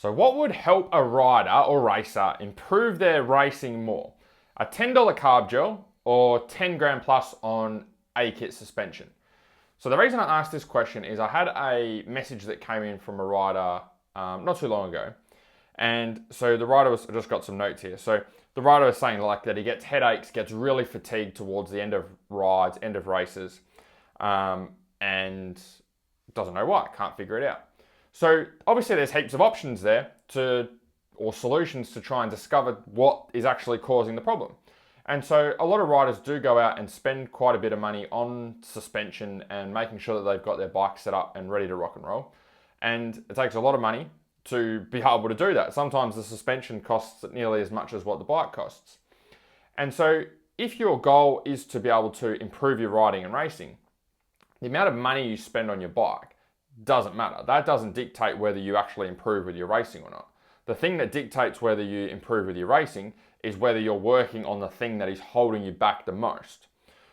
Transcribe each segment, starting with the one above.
So what would help a rider or racer improve their racing more? A $10 carb gel or 10 gram plus on A-kit suspension? So the reason I asked this question is I had a message that came in from a rider not too long ago. And so the rider I just got some notes here. So the rider was saying like that he gets headaches, gets really fatigued towards the end of rides, end of races, and doesn't know why, can't figure it out. So obviously there's heaps of options there or solutions to try and discover what is actually causing the problem. And so a lot of riders do go out and spend quite a bit of money on suspension and making sure that they've got their bike set up and ready to rock and roll. And it takes a lot of money to be able to do that. Sometimes the suspension costs nearly as much as what the bike costs. And so if your goal is to be able to improve your riding and racing, the amount of money you spend on your bike doesn't matter. That doesn't dictate whether you actually improve with your racing or not. The thing that dictates whether you improve with your racing is whether you're working on the thing that is holding you back the most.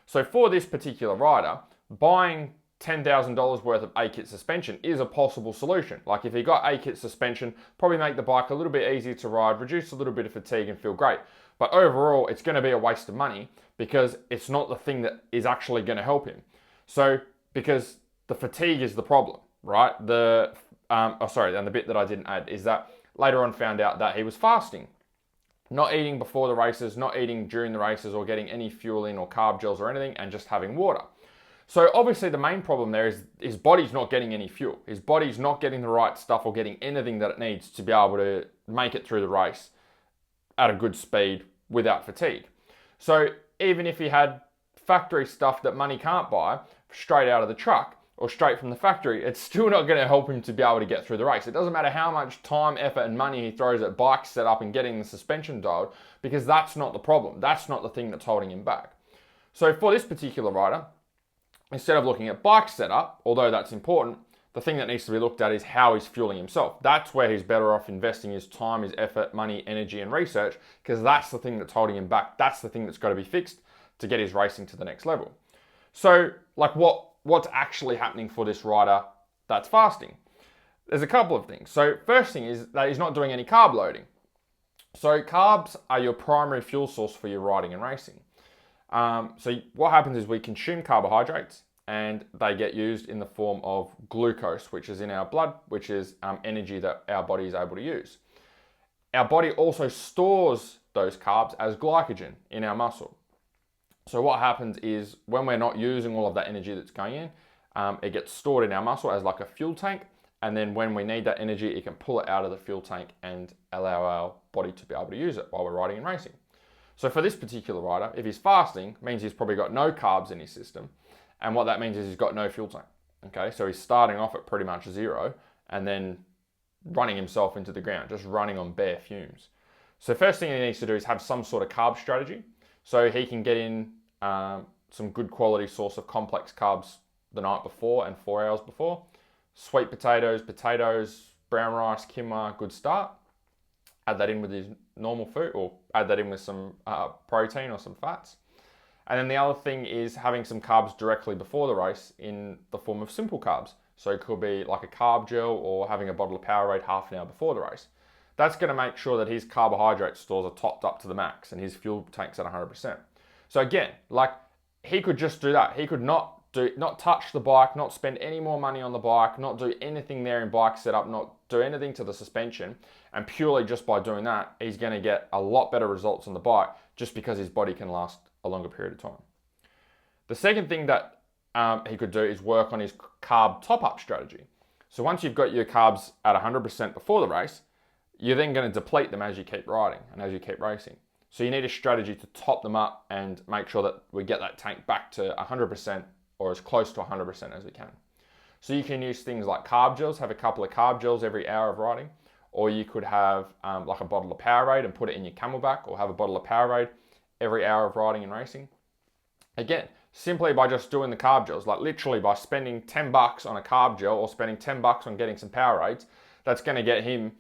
So for this particular rider, buying $10,000 worth of A-kit suspension is a possible solution. Like if you got A-kit suspension, probably make the bike a little bit easier to ride, reduce a little bit of fatigue and feel great. But overall, it's going to be a waste of money because it's not the thing that is actually going to help him. So because the fatigue is the problem, right? And the bit that I didn't add is that later on found out that he was fasting. Not eating before the races, not eating during the races or getting any fuel in or carb gels or anything and just having water. So obviously the main problem there is his body's not getting any fuel. His body's not getting the right stuff or getting anything that it needs to be able to make it through the race at a good speed without fatigue. So even if he had factory stuff that money can't buy straight out of the truck or straight from the factory, it's still not going to help him to be able to get through the race. It doesn't matter how much time, effort and money he throws at bike setup and getting the suspension dialed, because that's not the problem. That's not the thing that's holding him back. So for this particular rider, instead of looking at bike setup, although that's important, the thing that needs to be looked at is how he's fueling himself. That's where he's better off investing his time, his effort, money, energy, and research, because that's the thing that's holding him back. That's the thing that's got to be fixed to get his racing to the next level. So, like what's actually happening for this rider that's fasting? There's a couple of things. So first thing is that he's not doing any carb loading. So carbs are your primary fuel source for your riding and racing. So what happens is we consume carbohydrates and they get used in the form of glucose, which is in our blood, which is energy that our body is able to use. Our body also stores those carbs as glycogen in our muscle. So what happens is when we're not using all of that energy that's going in, it gets stored in our muscle as like a fuel tank. And then when we need that energy, it can pull it out of the fuel tank and allow our body to be able to use it while we're riding and racing. So for this particular rider, if he's fasting, means he's probably got no carbs in his system. And what that means is he's got no fuel tank. Okay, so he's starting off at pretty much zero and then running himself into the ground, just running on bare fumes. So first thing he needs to do is have some sort of carb strategy so he can get in some good quality source of complex carbs the night before and 4 hours before. Sweet potatoes, brown rice, quinoa, good start. Add that in with his normal food or add that in with some protein or some fats. And then the other thing is having some carbs directly before the race in the form of simple carbs. So it could be like a carb gel or having a bottle of Powerade half an hour before the race. That's going to make sure that his carbohydrate stores are topped up to the max and his fuel tank's at 100%. So again, like he could just do that. He could not touch the bike, not spend any more money on the bike, not do anything there in bike setup, not do anything to the suspension. And purely just by doing that, he's going to get a lot better results on the bike just because his body can last a longer period of time. The second thing that he could do is work on his carb top-up strategy. So once you've got your carbs at 100% before the race, you're then going to deplete them as you keep riding and as you keep racing. So you need a strategy to top them up and make sure that we get that tank back to 100% or as close to 100% as we can. So you can use things like carb gels, have a couple of carb gels every hour of riding, or you could have like a bottle of Powerade and put it in your camelback, or have a bottle of Powerade every hour of riding and racing. Again, simply by just doing the carb gels, like literally by spending $10 on a carb gel or spending $10 on getting some Powerades, that's going to get him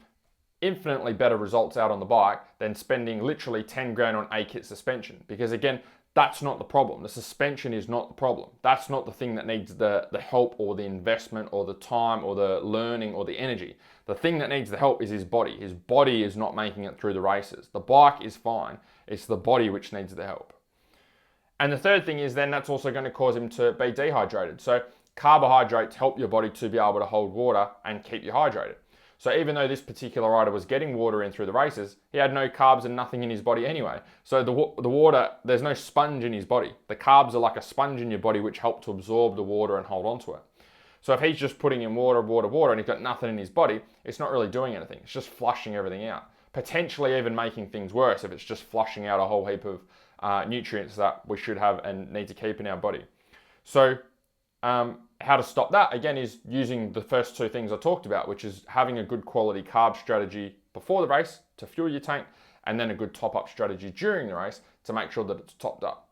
infinitely better results out on the bike than spending literally 10 grand on A-kit suspension. Because again, That's not the problem. The suspension is not the problem. That's not the thing that needs the help or the investment or the time or the learning or the energy. The thing that needs the help is his body. His body is not making it through the races. The bike is fine. It's the body which needs the help. And the third thing is then that's also going to cause him to be dehydrated. So carbohydrates help your body to be able to hold water and keep you hydrated. So even though this particular rider was getting water in through the races, he had no carbs and nothing in his body anyway. So the water, there's no sponge in his body. The carbs are like a sponge in your body which help to absorb the water and hold onto it. So if he's just putting in water, and he's got nothing in his body, it's not really doing anything. It's just flushing everything out. Potentially even making things worse if it's just flushing out a whole heap of nutrients that we should have and need to keep in our body. So how to stop that, again, is using the first two things I talked about, which is having a good quality carb strategy before the race to fuel your tank, and then a good top-up strategy during the race to make sure that it's topped up.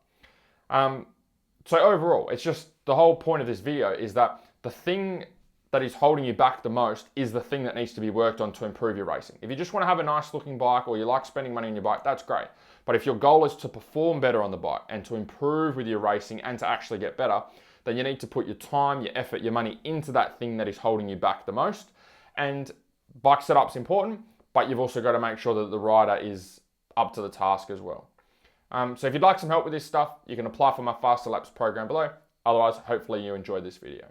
So overall, it's just the whole point of this video is that the thing that is holding you back the most is the thing that needs to be worked on to improve your racing. If you just want to have a nice looking bike or you like spending money on your bike, that's great. But if your goal is to perform better on the bike and to improve with your racing and to actually get better, then you need to put your time, your effort, your money into that thing that is holding you back the most. And bike setup's important, but you've also got to make sure that the rider is up to the task as well. So if you'd like some help with this stuff, you can apply for my Faster Laps program below. Otherwise, hopefully you enjoyed this video.